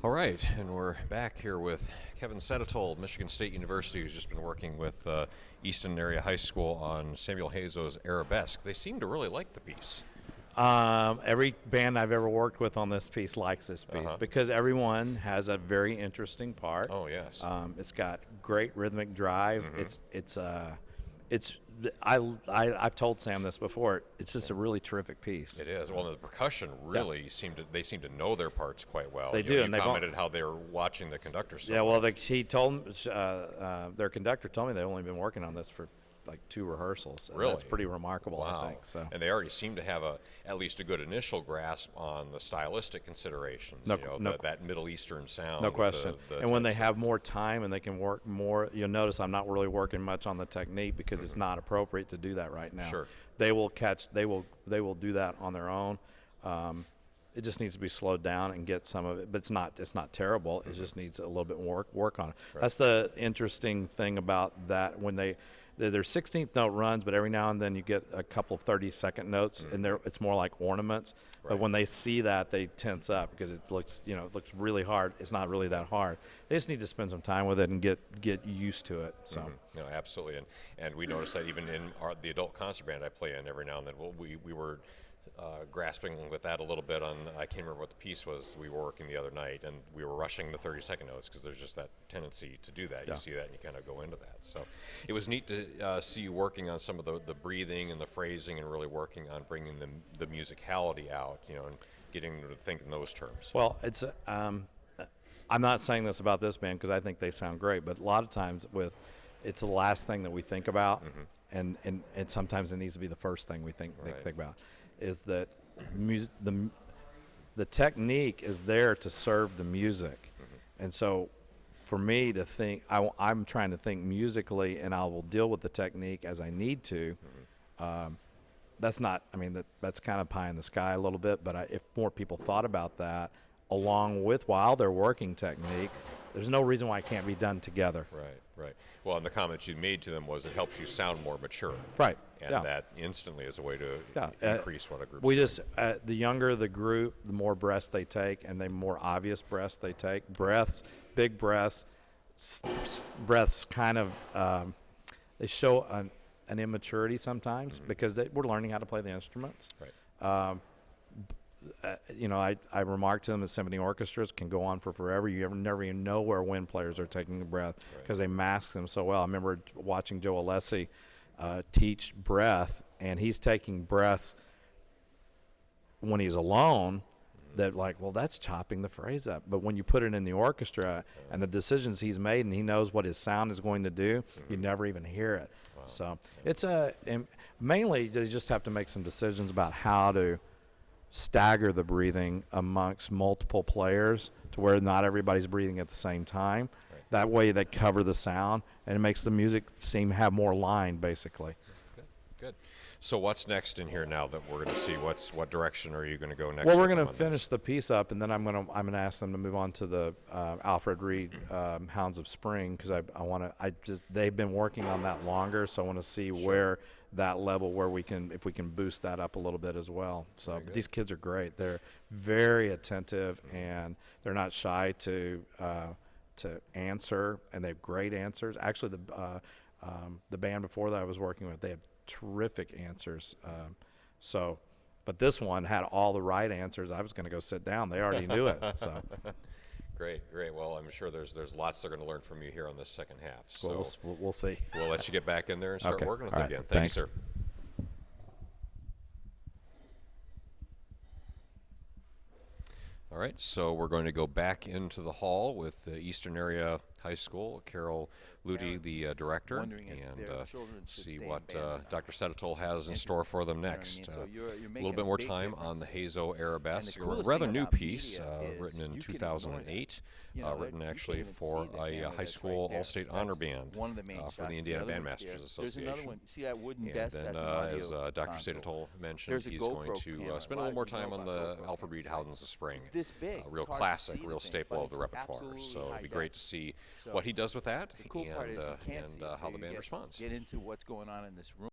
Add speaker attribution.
Speaker 1: All right, and we're back here with Kevin Sedatole, Michigan State University, who's just been working with Easton Area High School on Samuel Hazo's Arabesque. They seem to really like the piece.
Speaker 2: Every band I've ever worked with on this piece likes this piece because everyone has a very interesting part.
Speaker 1: Oh yes,
Speaker 2: it's got great rhythmic drive. I've told Sam this before. It's just a really terrific piece.
Speaker 1: it is. Well, the percussion really they seem to know their parts quite well.
Speaker 2: They do,
Speaker 1: You
Speaker 2: and they
Speaker 1: commented how they're watching the conductor. So
Speaker 2: yeah, well, he told their conductor told me they've only been working on this for like 2 rehearsals.
Speaker 1: Really?
Speaker 2: That's pretty remarkable,
Speaker 1: wow.
Speaker 2: I think. So.
Speaker 1: And they already seem to have at least a good initial grasp on the stylistic considerations. That Middle Eastern sound.
Speaker 2: No question. And when they have more time and they can work more, you'll notice I'm not really working much on the technique because it's not appropriate to do that right now.
Speaker 1: Sure.
Speaker 2: They will do that on their own. It just needs to be slowed down and get some of it, but it's not terrible. It just needs a little bit more work on it. Right. That's the interesting thing about that. When they're 16th note runs, but every now and then you get a couple of 30-second notes, and it's more like ornaments. Right. But when they see that, they tense up because it looks really hard. It's not really that hard. They just need to spend some time with it and get used to it. So,
Speaker 1: no, absolutely, and we noticed that even in the adult concert band I play in, every now and then we were grasping with that a little bit on. I can't remember what the piece was we were working the other night, and we were rushing the 30-second notes because there's just that tendency to do that. You see that and you kind of go into that. So it was neat to see you working on some of the breathing and the phrasing and really working on bringing the musicality out, and getting them to think in those terms.
Speaker 2: Well, it's I'm not saying this about this band because I think they sound great, but a lot of times it's the last thing that we think about, and sometimes it needs to be the first thing we think about. Is that the technique is there to serve the music, and so for me to think, I'm trying to think musically, and I will deal with the technique as I need to. That's not. I mean, that's kind of pie in the sky a little bit, but if more people thought about that along with while they're working technique, there's no reason why it can't be done together.
Speaker 1: Right. Well, and the comment you made to them was it helps you sound more mature.
Speaker 2: Right.
Speaker 1: And that instantly is a way to increase what a group.
Speaker 2: The younger the group, the more breaths they take, and the more obvious breaths they take. Big breaths, breaths kind of they show an immaturity sometimes because we're learning how to play the instruments.
Speaker 1: Right.
Speaker 2: I remarked to them that symphony orchestras can go on for forever. You never even know where wind players are taking a breath because they mask them so well. I remember watching Joe Alessi teach breath, and he's taking breaths when he's alone that that's chopping the phrase up. But when you put it in the orchestra and the decisions he's made and he knows what his sound is going to do, you never even hear it. Wow. So it's mainly they just have to make some decisions about how to stagger the breathing amongst multiple players to where not everybody's breathing at the same time. Right. That way they cover the sound, and it makes the music seem to have more line, basically.
Speaker 1: Good. So what's next in here now that we're going to see? What direction are you going to go next?
Speaker 2: Well, we're going to finish the piece up, and then I'm going to ask them to move on to the Alfred Reed Hounds of Spring because they've been working on that longer, so I want to see where that level where if we can boost that up a little bit as well. So but these kids are great. They're very attentive, and they're not shy to answer, and they have great answers. Actually, the band before that I was working with, they had terrific answers. But this one had all the right answers. I was going to go sit down. They already knew it. So.
Speaker 1: Great. Well, I'm sure there's lots they're going to learn from you here on this second half. So
Speaker 2: we'll see.
Speaker 1: We'll let you get back in there and start working with it again.
Speaker 2: Thanks.
Speaker 1: Thank you, sir. All right, so we're going to go back into the hall with the Eastern Area High School, Carol Ludi, the director, and see what Dr. Sedatole has in store for them next. A little bit more time on the Hazo Arabesque, a rather new piece written in 2008, written actually for a high school all-state honor band for the Indiana Bandmasters Association. And then, as Dr. Sedatole mentioned, he's going to spend a little more time on the Alfred Reed Hounds of Spring, a real classic, real staple of the repertoire. So it'd be great to see what he does with that and how the band responds.
Speaker 3: Get into what's going on in this room.